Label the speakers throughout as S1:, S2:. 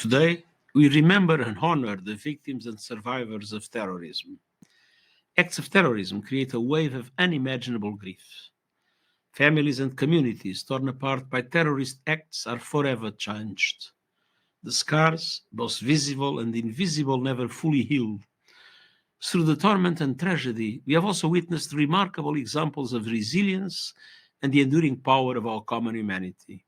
S1: Today, we remember and honor the victims and survivors of terrorism. Acts of terrorism create a wave of unimaginable grief. Families and communities torn apart by terrorist acts are forever changed. The scars, both visible and invisible, never fully heal. Through the torment and tragedy, we have also witnessed remarkable examples of resilience and the enduring power of our common humanity.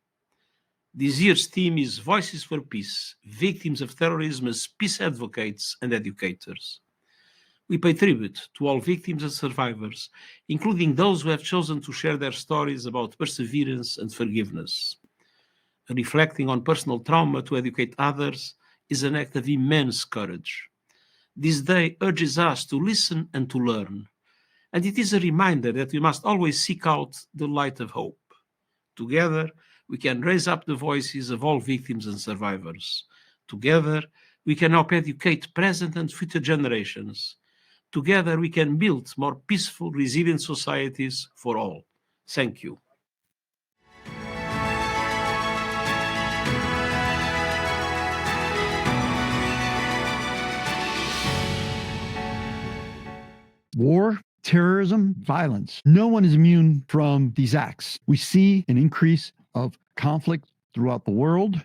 S1: This year's theme is Voices for Peace, Victims of Terrorism as Peace Advocates and Educators. We pay tribute to all victims and survivors, including those who have chosen to share their stories about perseverance and forgiveness. Reflecting on personal trauma to educate others is an act of immense courage. This day urges us to listen and to learn, and it is a reminder that we must always seek out the light of hope. Together, we can raise up the voices of all victims and survivors. Together, we can help educate present and future generations. Together, we can build more peaceful, resilient societies for all. Thank you.
S2: War, terrorism, violence. No one is immune from these acts. We see an increase of conflict throughout the world.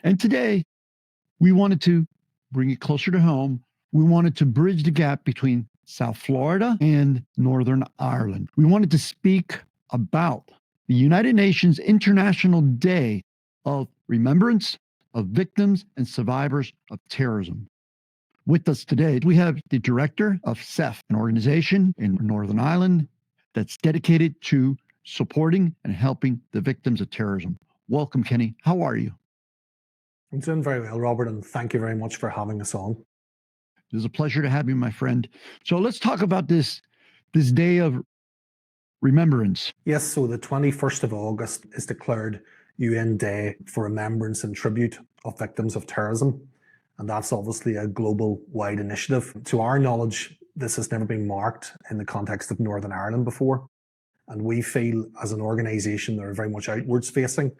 S2: And today, we wanted to bring it closer to home. We wanted to bridge the gap between South Florida and Northern Ireland. We wanted to speak about the United Nations International Day of Remembrance of Victims and Survivors of Terrorism. With us today, we have the director of SEFF, an organization in Northern Ireland that's dedicated to supporting and helping the victims of terrorism. Welcome, Kenny. How are you?
S3: I'm doing very well, Robert, and thank you very much for having us on.
S2: It is a pleasure to have you, my friend. So let's talk about this day of remembrance.
S3: Yes, so the 21st of August is declared UN Day for Remembrance and Tribute of Victims of Terrorism. And that's obviously a global-wide initiative. To our knowledge, this has never been marked in the context of Northern Ireland before. And we feel as an organisation that are very much outwards facing,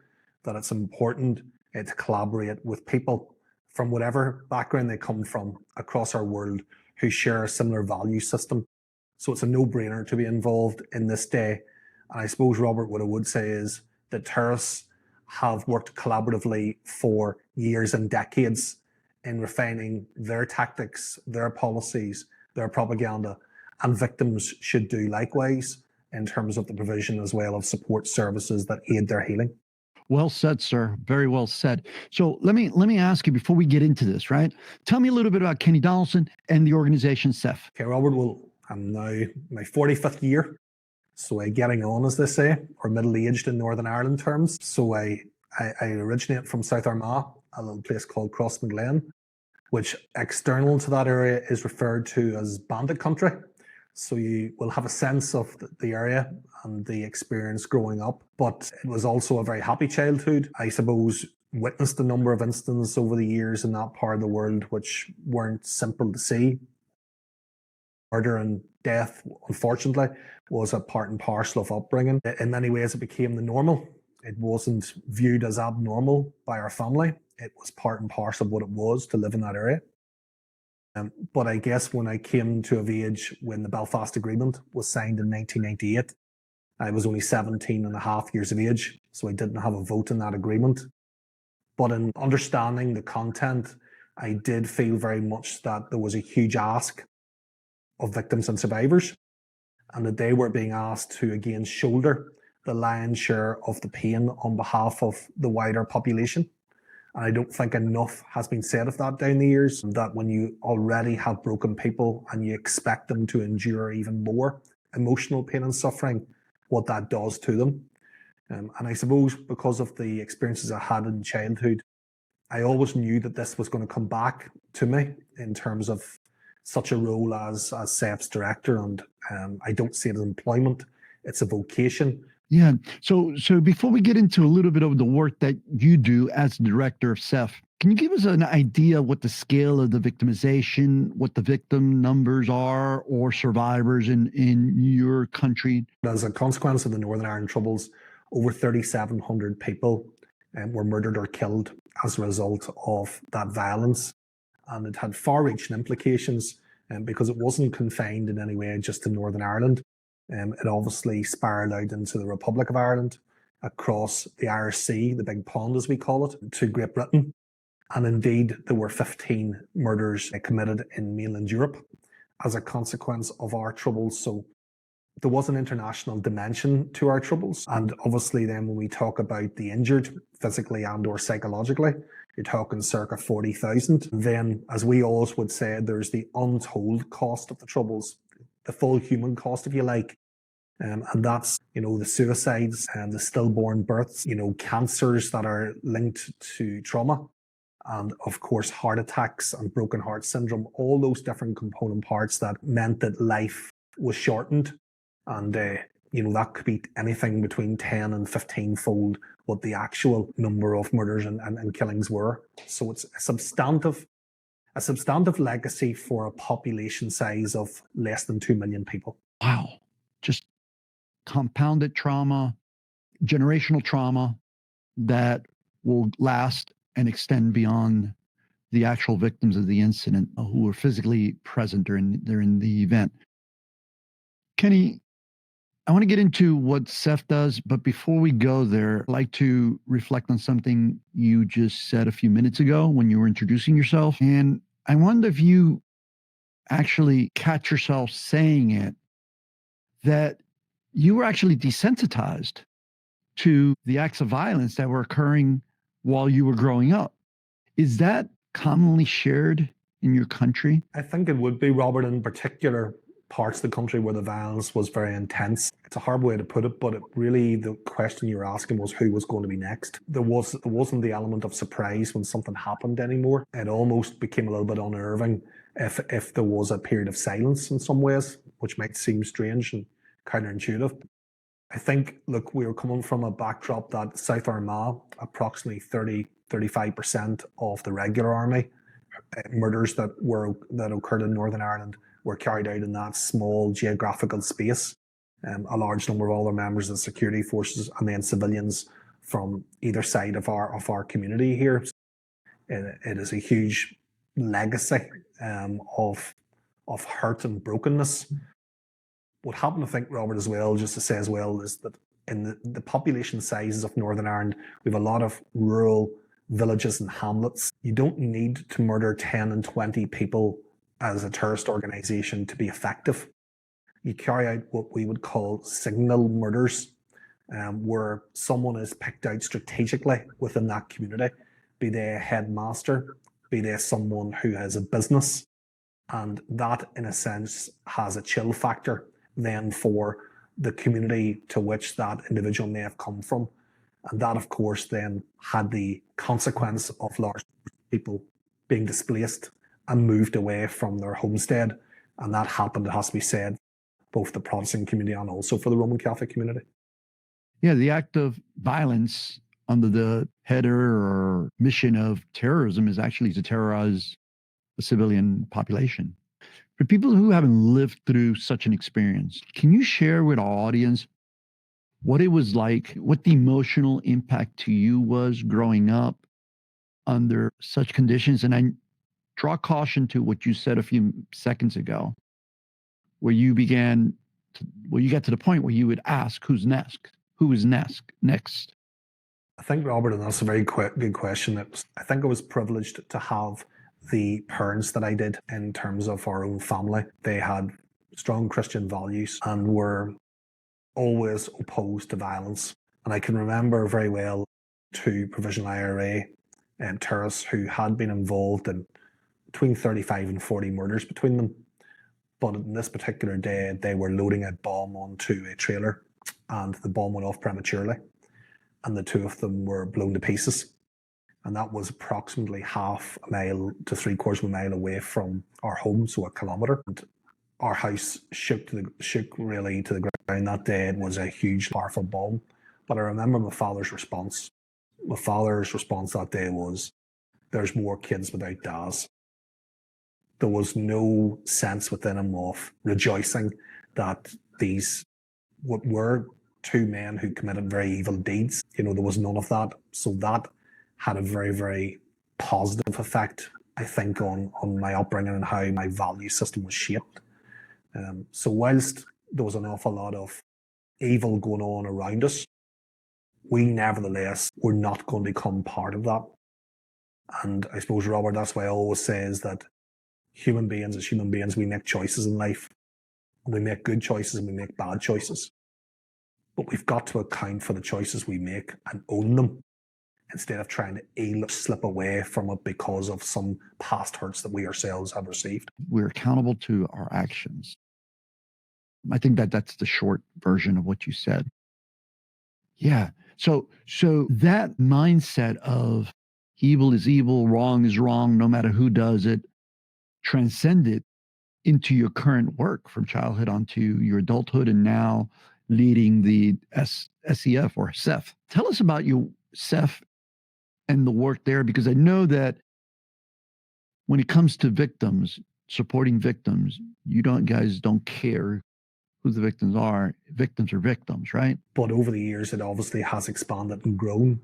S3: that it's important to collaborate with people from whatever background they come from across our world who share a similar value system. So it's a no-brainer to be involved in this day. And I suppose, Robert, what I would say is that terrorists have worked collaboratively for years and decades in refining their tactics, their policies, their propaganda, and victims should do likewise in terms of the provision as well of support services that aid their healing.
S2: Well said, sir. Very well said. So let me ask you before we get into this, right? Tell me a little bit about Kenny Donaldson and the organization SEFF.
S3: Okay, Robert, well, I'm now my 45th year. So getting on, as they say, or middle-aged in Northern Ireland terms. So I originate from South Armagh, a little place called Crossmaglen, which external to that area is referred to as bandit country. So you will have a sense of the area and the experience growing up. But it was also a very happy childhood. I suppose witnessed a number of instances over the years in that part of the world which weren't simple to see. Murder and death, unfortunately, was a part and parcel of upbringing. In many ways, it became the normal. It wasn't viewed as abnormal by our family. It was part and parcel of what it was to live in that area. But I guess when I came to of age when the Belfast Agreement was signed in 1998, I was only 17 and a half years of age, so I didn't have a vote in that agreement. But in understanding the content, I did feel very much that there was a huge ask of victims and survivors, and that they were being asked to again shoulder the lion's share of the pain on behalf of the wider population. And I don't think enough has been said of that down the years, that when you already have broken people and you expect them to endure even more emotional pain and suffering, what that does to them. And I suppose because of the experiences I had in childhood, I always knew that this was going to come back to me in terms of such a role as SEFF's director. And I don't see it as employment, it's a vocation.
S2: Yeah. So before we get into a little bit of the work that you do as the director of SEFF, can you give us an idea what the scale of the victimization, what the victim numbers are, or survivors in your country?
S3: As a consequence of the Northern Ireland Troubles, over 3,700 people were murdered or killed as a result of that violence. And it had far-reaching implications because it wasn't confined in any way just to Northern Ireland. It obviously spiraled out into the Republic of Ireland, across the Irish Sea, the big pond as we call it, to Great Britain. And indeed, there were 15 murders committed in mainland Europe as a consequence of our troubles. So there was an international dimension to our troubles. And obviously then when we talk about the injured, physically and or psychologically, you're talking circa 40,000. Then, as we always would say, there's the untold cost of the troubles, the full human cost, if you like. And that's, the suicides and the stillborn births, cancers that are linked to trauma. And of course, heart attacks and broken heart syndrome, all those different component parts that meant that life was shortened. And, that could be anything between 10 and 15 fold what the actual number of murders and killings were. So it's a substantive legacy for a population size of less than 2 million people.
S2: Wow. Just compounded trauma, generational trauma that will last and extend beyond the actual victims of the incident who were physically present during the event. Kenny, I want to get into what SEFF does, but before we go there, I'd like to reflect on something you just said a few minutes ago when you were introducing yourself. And I wonder if you actually catch yourself saying it, that you were actually desensitized to the acts of violence that were occurring while you were growing up. Is that commonly shared in your country?
S3: I think it would be, Robert, in particular parts of the country where the violence was very intense. It's a hard way to put it, but the question you were asking was who was going to be next. There wasn't the element of surprise when something happened anymore. It almost became a little bit unnerving if there was a period of silence in some ways, which might seem strange and counterintuitive. I think, look, we were coming from a backdrop that South Armagh, approximately 35% of the regular army murders that occurred in Northern Ireland were carried out in that small geographical space. A large number of other members of the security forces and then civilians from either side of our community here. It is a huge legacy of hurt and brokenness. What happened, I think, Robert, as well, just to say as well, is that in the population sizes of Northern Ireland, we have a lot of rural villages and hamlets. You don't need to murder 10 and 20 people as a terrorist organisation to be effective. You carry out what we would call signal murders, where someone is picked out strategically within that community, be they a headmaster, be they someone who has a business, and that, in a sense, has a chill factor then for the community to which that individual may have come from. And that, of course, then had the consequence of large people being displaced and moved away from their homestead. And that happened, it has to be said, both the Protestant community and also for the Roman Catholic community.
S2: Yeah, the act of violence under the header or mission of terrorism is actually to terrorize the civilian population. For people who haven't lived through such an experience, can you share with our audience what it was like, what the emotional impact to you was growing up under such conditions? And I draw caution to what you said a few seconds ago, where you got to the point where you would ask, who's next? Who is next?
S3: I think, Robert, and that's a very good question. I think I was privileged to have the parents that I did in terms of our own family. They had strong Christian values and were always opposed to violence. And I can remember very well 2 provisional IRA terrorists who had been involved in between 35 and 40 murders between them. But on this particular day, they were loading a bomb onto a trailer and the bomb went off prematurely. And the 2 of them were blown to pieces. And that was approximately half a mile to 3/4 of a mile away from our home, so a kilometre. And our house shook really to the ground that day. It was a huge, powerful bomb. But I remember my father's response. My father's response that day was, there's more kids without dads. There was no sense within him of rejoicing that these, what were 2 men who committed very evil deeds, there was none of that. So that had a very, very positive effect, I think, on my upbringing and how my value system was shaped. So whilst there was an awful lot of evil going on around us, we nevertheless were not going to become part of that. And I suppose, Robert, that's why I always say is that human beings, as human beings, we make choices in life. We make good choices and we make bad choices. But we've got to account for the choices we make and own them, instead of trying to slip away from it because of some past hurts that we ourselves have received.
S2: We're accountable to our actions. I think that's the short version of what you said. Yeah. So that mindset of evil is evil, wrong is wrong, no matter who does it, transcended into your current work from childhood onto your adulthood and now leading the SEF or SEFF. Tell us about your SEFF and the work there, because I know that when it comes to victims, supporting victims, you guys don't care who the victims are. Victims are victims, right?
S3: But over the years, it obviously has expanded and grown.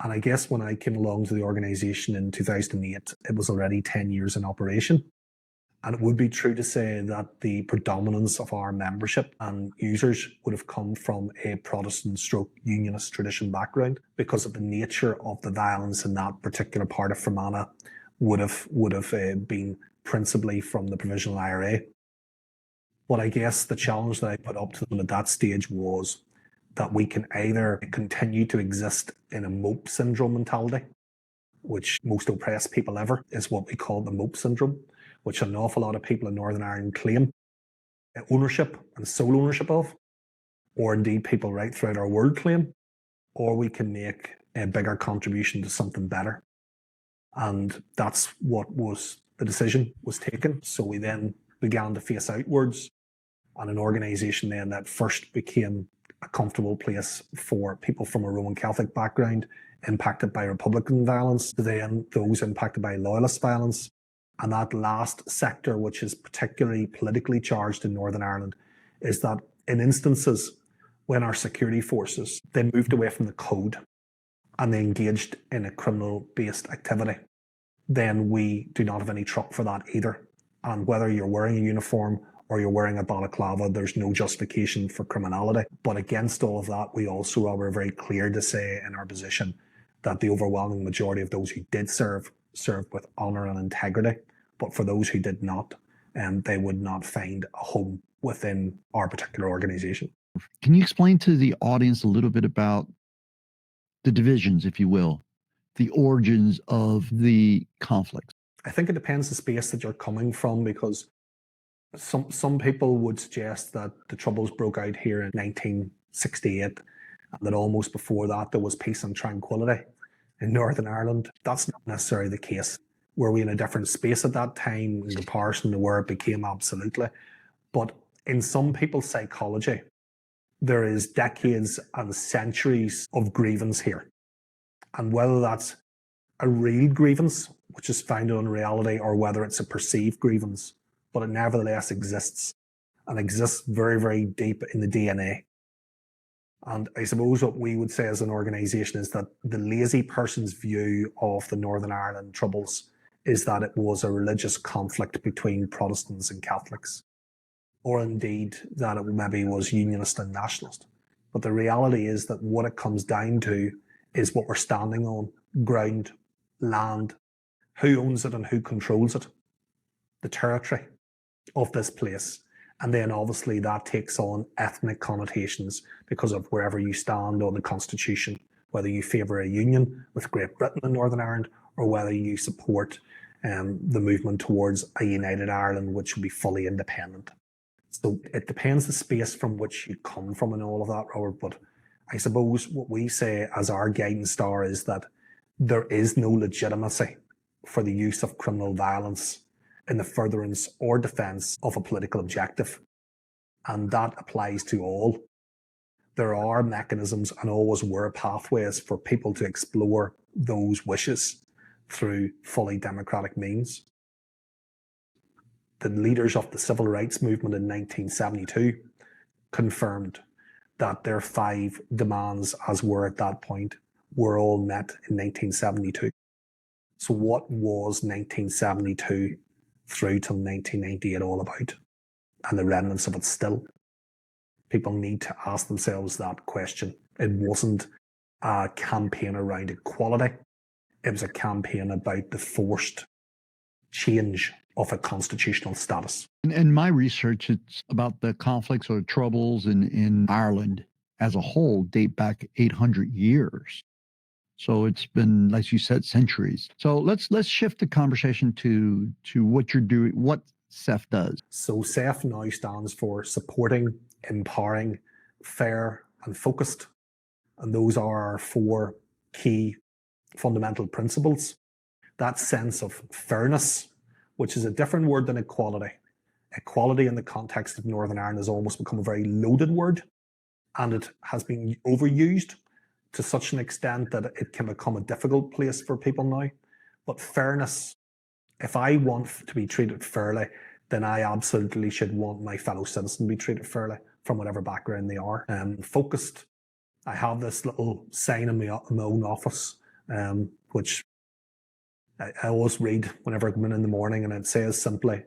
S3: And I guess when I came along to the organization in 2008, it was already 10 years in operation. And it would be true to say that the predominance of our membership and users would have come from a Protestant stroke unionist tradition background, because of the nature of the violence in that particular part of Fermanagh would have been principally from the Provisional IRA. But I guess the challenge that I put up to them at that stage was that we can either continue to exist in a mope syndrome mentality, which most oppressed people ever is what we call the mope syndrome, which an awful lot of people in Northern Ireland claim ownership and sole ownership of, or indeed people right throughout our world claim, or we can make a bigger contribution to something better. And that's what the decision was taken. So we then began to face outwards, and an organisation then that first became a comfortable place for people from a Roman Catholic background impacted by Republican violence, to then those impacted by Loyalist violence. And that last sector, which is particularly politically charged in Northern Ireland, is that in instances when our security forces, they moved away from the code and they engaged in a criminal-based activity, then we do not have any truck for that either. And whether you're wearing a uniform or you're wearing a balaclava, there's no justification for criminality. But against all of that, we also are very clear to say in our position that the overwhelming majority of those who did served with honour and integrity. But for those who did not, they would not find a home within our particular organisation.
S2: Can you explain to the audience a little bit about the divisions, if you will, the origins of the conflict?
S3: I think it depends the space that you're coming from, because some people would suggest that the Troubles broke out here in 1968, and that almost before that there was peace and tranquility in Northern Ireland. That's not necessarily the case. Were we in a different space at that time in comparison to where it became? Absolutely. But in some people's psychology, there is decades and centuries of grievance here. And whether that's a real grievance, which is founded on reality, or whether it's a perceived grievance, but it nevertheless exists, and exists very, very deep in the DNA. And I suppose what we would say as an organisation is that the lazy person's view of the Northern Ireland Troubles is that it was a religious conflict between Protestants and Catholics, or indeed that it maybe was unionist and nationalist. But the reality is that what it comes down to is what we're standing on: ground, land, who owns it and who controls it, the territory of this place. And then obviously that takes on ethnic connotations because of wherever you stand on the Constitution, whether you favour a union with Great Britain and Northern Ireland, or whether you support the movement towards a united Ireland, which will be fully independent. So it depends the space from which you come from and all of that, Robert. But I suppose what we say as our guiding star is that there is no legitimacy for the use of criminal violence in the furtherance or defence of a political objective. And that applies to all. There are mechanisms and always were pathways for people to explore those wishes through fully democratic means. The leaders of the civil rights movement in 1972 confirmed that their 5 demands, as were at that point, were all met in 1972. So what was 1972 through till 1998 all about? And the remnants of it still? People need to ask themselves that question. It wasn't a campaign around equality. It was a campaign about the forced change of a constitutional status.
S2: In my research, it's about the conflicts or troubles in Ireland as a whole date back 800 years. So it's been, like you said, centuries. So let's shift the conversation to what you're doing, what SEFF does.
S3: So SEFF now stands for supporting, empowering, fair and focused. And those are our four key fundamental principles. That sense of fairness, which is a different word than equality. Equality in the context of Northern Ireland has almost become a very loaded word, and it has been overused to such an extent that it can become a difficult place for people now. But fairness, if I want to be treated fairly, then I absolutely should want my fellow citizen to be treated fairly from whatever background they are. Focused, I have this little sign in my own office, which I always read whenever I come in the morning, and it says simply,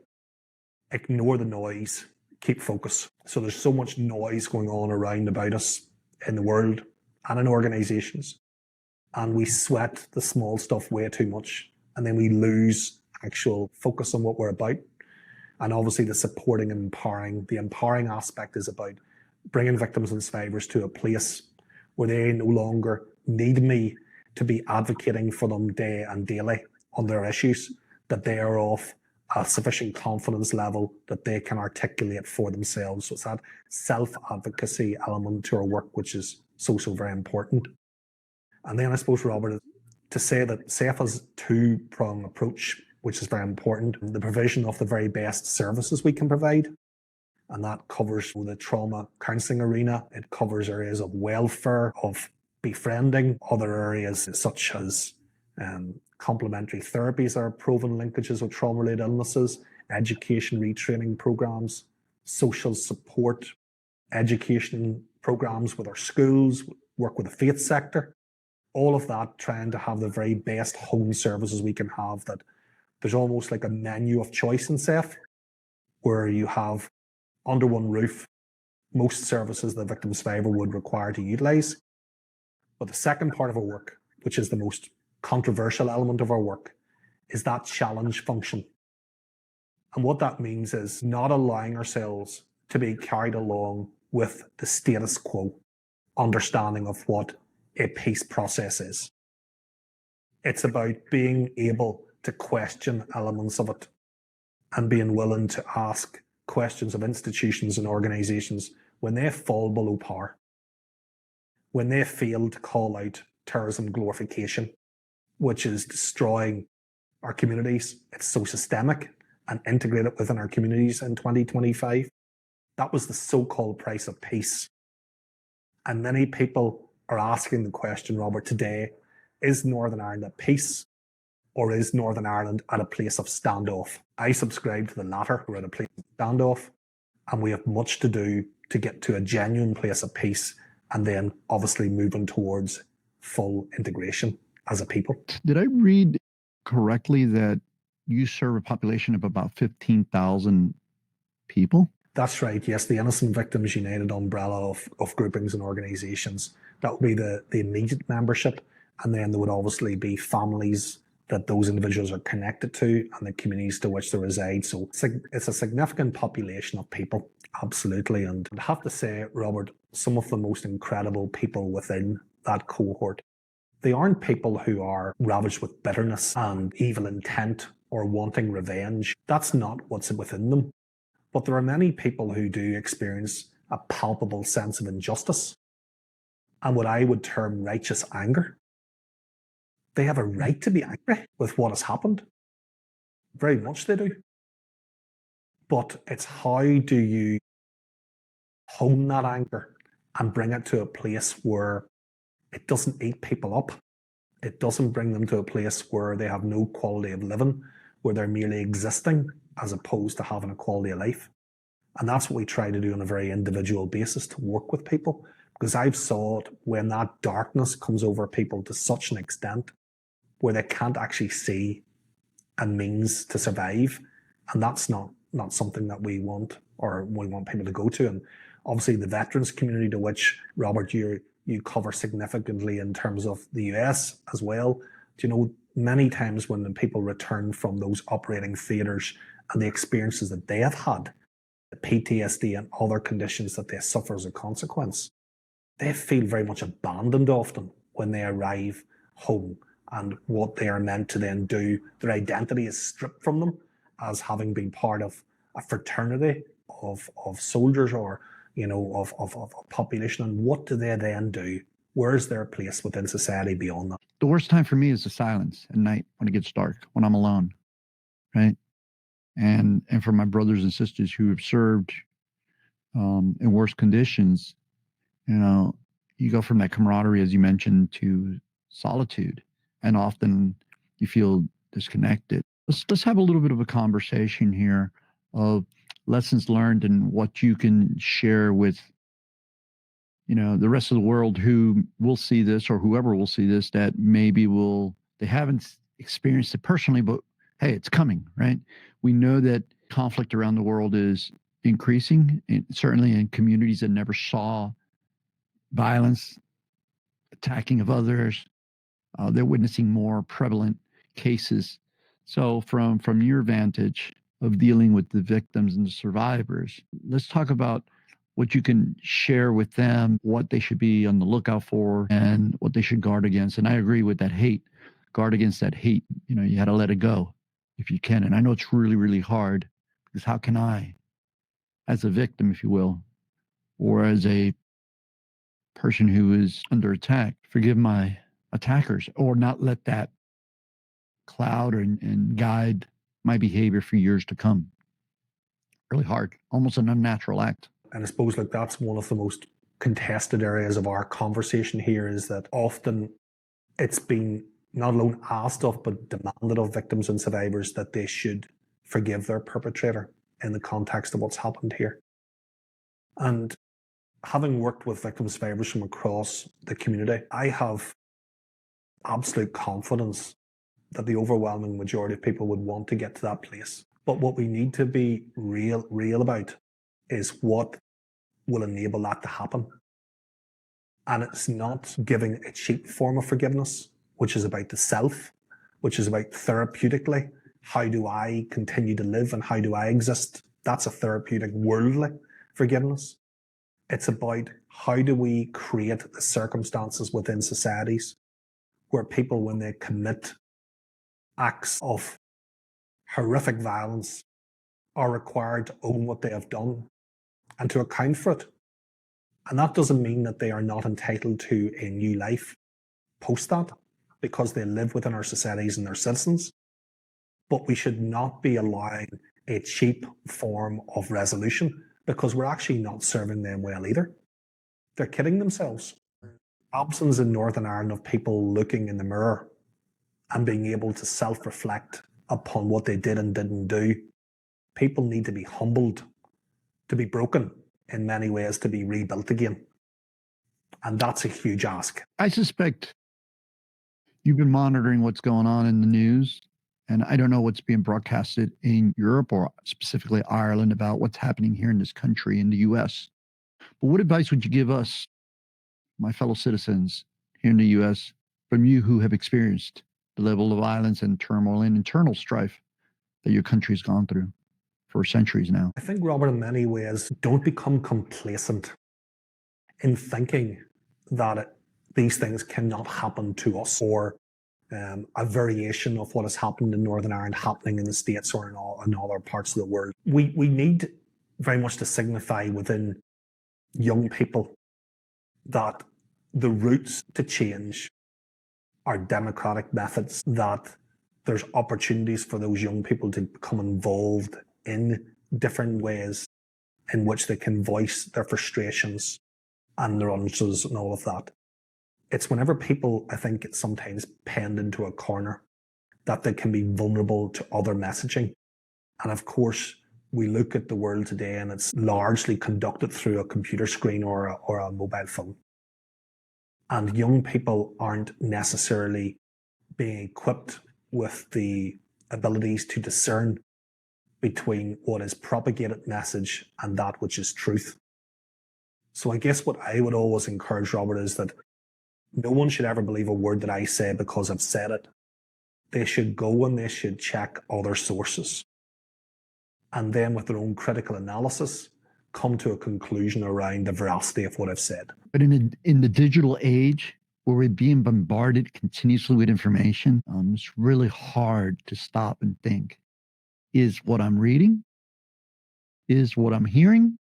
S3: ignore the noise, keep focus. So there's so much noise going on around about us in the world and in organizations, and we sweat the small stuff way too much, and then we lose actual focus on what we're about. And obviously the supporting and empowering, the empowering aspect is about bringing victims and survivors to a place where they no longer need me to be advocating for them day and daily on their issues, that they are of a sufficient confidence level that they can articulate for themselves. So it's that self-advocacy element to our work, which is so very important. And then I suppose, Robert, to say that SEFF has a two-pronged approach, which is very important. The provision of the very best services we can provide, and that covers the trauma counselling arena. It covers areas of welfare, of befriending, other areas such as complementary therapies are proven linkages with trauma-related illnesses, education retraining programs, social support, education programs with our schools, work with the faith sector, all of that trying to have the very best home services we can have. That there's almost like a menu of choice in SEFF, where you have under one roof most services the victim survivor would require to utilise. But the second part of our work, which is the most controversial element of our work, is that challenge function. And what that means is not allowing ourselves to be carried along with the status quo understanding of what a peace process is. It's about being able to question elements of it and being willing to ask questions of institutions and organisations when they fall below par, when they fail to call out terrorism glorification, which is destroying our communities. It's so systemic and integrated within our communities in 2025. That was the so-called price of peace. And many people are asking the question, Robert, today, is Northern Ireland at peace, or is Northern Ireland at a place of standoff? I subscribe to the latter. We're at a place of standoff, and we have much to do to get to a genuine place of peace, and then obviously moving towards full integration as a people.
S2: Did I read correctly that you serve a population of about 15,000 people?
S3: That's right, yes. The Innocent Victims United umbrella of groupings and organisations. That would be the immediate membership, and then there would obviously be families that those individuals are connected to and the communities to which they reside. So it's a significant population of people, absolutely. And I have to say, Robert, some of the most incredible people within that cohort, they aren't people who are ravaged with bitterness and evil intent or wanting revenge. That's not what's within them. But there are many people who do experience a palpable sense of injustice and what I would term righteous anger. They have a right to be angry with what has happened. Very much they do. But it's how do you hone that anger and bring it to a place where it doesn't eat people up. It doesn't bring them to a place where they have no quality of living, where they're merely existing as opposed to having a quality of life. And that's what we try to do on a very individual basis, to work with people, Because I've saw it when that darkness comes over people to such an extent where they can't actually see a means to survive. And that's not something that we want, or we want people to go to. And obviously the veterans community, to which, Robert, you cover significantly in terms of the US as well. Do you know, many times when the people return from those operating theatres and the experiences that they have had, the PTSD and other conditions that they suffer as a consequence, they feel very much abandoned often when they arrive home, and what they are meant to then do, their identity is stripped from them as having been part of a fraternity of soldiers, or, you know, of a population. And what do they then do? Where's their place within society beyond that?
S2: The worst time for me is the silence at night when it gets dark, when I'm alone, right? And for my brothers and sisters who have served in worse conditions, you know, you go from that camaraderie, as you mentioned, to solitude, and often you feel disconnected. Let's have a little bit of a conversation here of lessons learned and what you can share with, you know, the rest of the world who will see this, or whoever will see this, that maybe they haven't experienced it personally, but hey, it's coming, right? We know that conflict around the world is increasing, certainly in communities that never saw violence, attacking of others. They're witnessing more prevalent cases. So from your vantage of dealing with the victims and the survivors, let's talk about what you can share with them, what they should be on the lookout for, and what they should guard against. And I agree with that hate. Guard against that hate. You know, you had to let it go if you can. And I know it's really, really hard, because how can I, as a victim, if you will, or as a person who is under attack, forgive my attackers, or not let that cloud and guide my behavior for years to come? Really hard, almost an unnatural act.
S3: And I suppose, like, that's one of the most contested areas of our conversation here, is that often it's been not alone asked of, but demanded of victims and survivors that they should forgive their perpetrator in the context of what's happened here. And having worked with victim survivors from across the community, I have absolute confidence that the overwhelming majority of people would want to get to that place. But what we need to be real about is what will enable that to happen. And it's not giving a cheap form of forgiveness, which is about the self, which is about therapeutically, how do I continue to live and how do I exist? That's a therapeutic, worldly forgiveness. It's about how do we create the circumstances within societies where people, when they commit acts of horrific violence, are required to own what they have done and to account for it. And that doesn't mean that they are not entitled to a new life post that, because they live within our societies and they're citizens. But we should not be allowing a cheap form of resolution, because we're actually not serving them well either. They're kidding themselves. Absence in Northern Ireland of people looking in the mirror and being able to self-reflect upon what they did and didn't do. People need to be humbled, to be broken in many ways, to be rebuilt again. And that's a huge ask.
S2: I suspect you've been monitoring what's going on in the news, and I don't know what's being broadcasted in Europe or specifically Ireland about what's happening here in this country, in the US. But what advice would you give us, my fellow citizens here in the US, from you who have experienced the level of violence and turmoil and internal strife that your country's gone through for centuries now?
S3: I think, Robert, in many ways, don't become complacent in thinking that these things cannot happen to us, or a variation of what has happened in Northern Ireland happening in the States or in other parts of the world. We need very much to signify within young people that the routes to change are democratic methods, that there's opportunities for those young people to become involved in different ways in which they can voice their frustrations and their answers and all of that. It's whenever people, I think, get sometimes penned into a corner, that they can be vulnerable to other messaging. And of course, we look at the world today and it's largely conducted through a computer screen or a mobile phone. And young people aren't necessarily being equipped with the abilities to discern between what is propagated message and that which is truth. So I guess what I would always encourage, Robert, is that no one should ever believe a word that I say because I've said it. They should go and they should check other sources. And then with their own critical analysis, come to a conclusion around the veracity of what I've said.
S2: But in the digital age, where we're being bombarded continuously with information, it's really hard to stop and think, is what I'm reading, is what I'm hearing,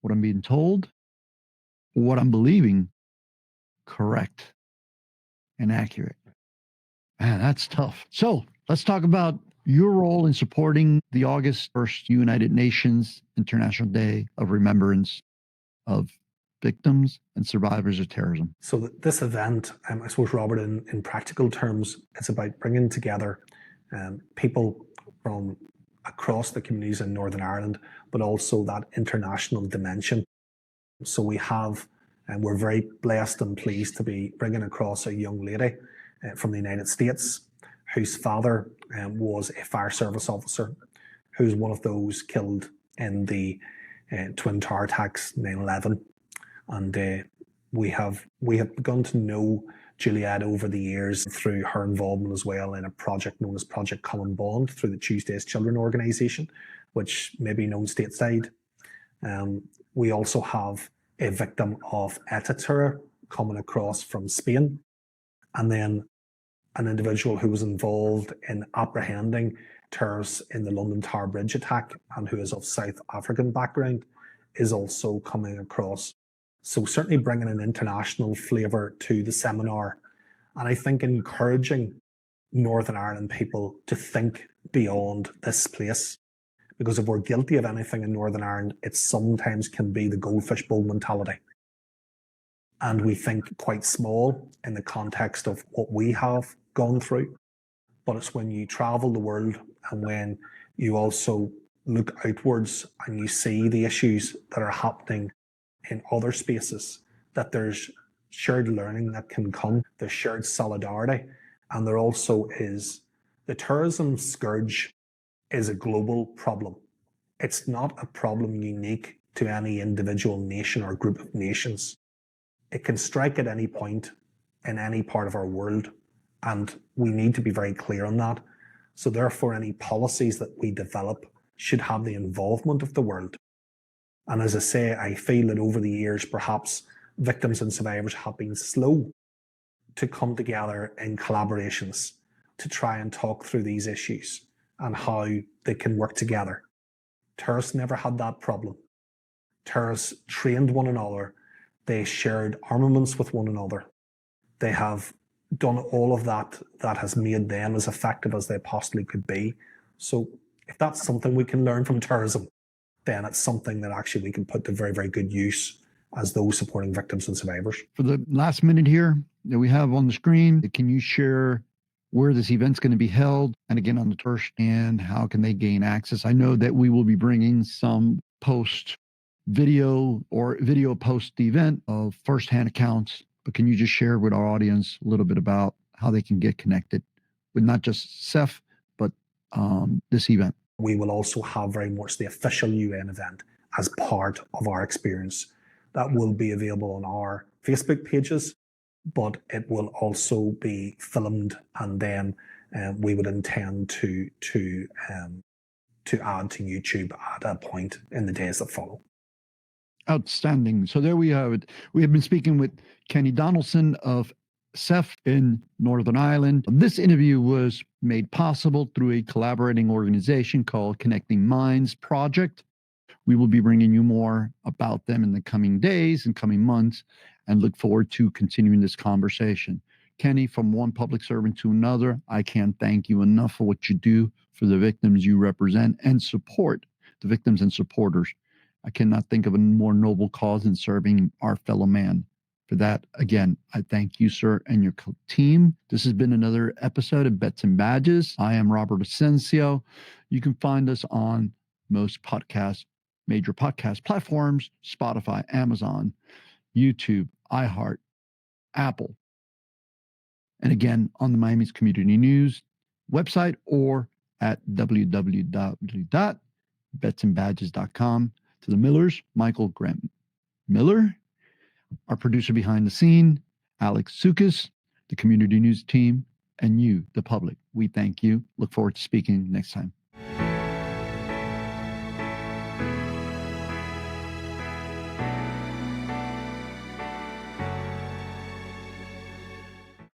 S2: what I'm being told, what I'm believing correct and accurate? Man, that's tough. So let's talk about your role in supporting the August 1st United Nations International Day of Remembrance of Victims and Survivors of Terrorism.
S3: So this event, I suppose, Robert, in practical terms, it's about bringing together people from across the communities in Northern Ireland, but also that international dimension. So we have, and we're very blessed and pleased to be bringing across a young lady from the United States whose father was a fire service officer, who's one of those killed in the Twin Tower attacks, 9/11. And we have begun to know Juliet over the years through her involvement as well in a project known as Project Common Bond through the Tuesdays Children organisation, which may be known stateside. We also have a victim of ETA terror coming across from Spain, and then an individual who was involved in apprehending terrorists in the London Tower Bridge attack and who is of South African background is also coming across. So certainly bringing an international flavour to the seminar, and I think encouraging Northern Ireland people to think beyond this place. Because if we're guilty of anything in Northern Ireland, it sometimes can be the goldfish bowl mentality. And we think quite small in the context of what we have gone through. But it's when you travel the world and when you also look outwards and you see the issues that are happening in other spaces that there's shared learning that can come, there's shared solidarity, and there also is the terrorism scourge is a global problem. It's not a problem unique to any individual nation or group of nations. It can strike at any point in any part of our world, and we need to be very clear on that. So therefore, any policies that we develop should have the involvement of the world. And as I say, I feel that over the years, perhaps victims and survivors have been slow to come together in collaborations to try and talk through these issues and how they can work together. Terrorists never had that problem. Terrorists trained one another. They shared armaments with one another. They have done all of that that has made them as effective as they possibly could be. So if that's something we can learn from terrorism, then it's something that actually we can put to very, very good use as those supporting victims and survivors.
S2: For the last minute here that we have on the screen, can you share where this event's going to be held, and again on the first, and how can they gain access? I know that we will be bringing some post video or video post the event of firsthand accounts, but can you just share with our audience a little bit about how they can get connected with not just SEFF, but this event?
S3: We will also have very much the official UN event as part of our experience. That will be available on our Facebook pages, but it will also be filmed, and then we would intend to add to YouTube at a point in the days that follow.
S2: Outstanding. So there we have it. We have been speaking with Kenny Donaldson of SEFF in Northern Ireland. This interview was made possible through a collaborating organization called Connecting Minds Project. We will be bringing you more about them in the coming days and coming months, and look forward to continuing this conversation. Kenny, from one public servant to another, I can't thank you enough for what you do for the victims you represent and support the victims and supporters. I cannot think of a more noble cause than serving our fellow man. For that, again, I thank you, sir, and your team. This has been another episode of Bets and Badges. I am Robert Asencio. You can find us on most major podcast platforms: Spotify, Amazon, YouTube, iHeart, Apple. And again, on the Miami's Community News website or at www.betsandbadges.com. To the Millers, Michael Graham Miller, our producer behind the scene, Alex Sukas, the Community News team, and you, the public. We thank you. Look forward to speaking next time.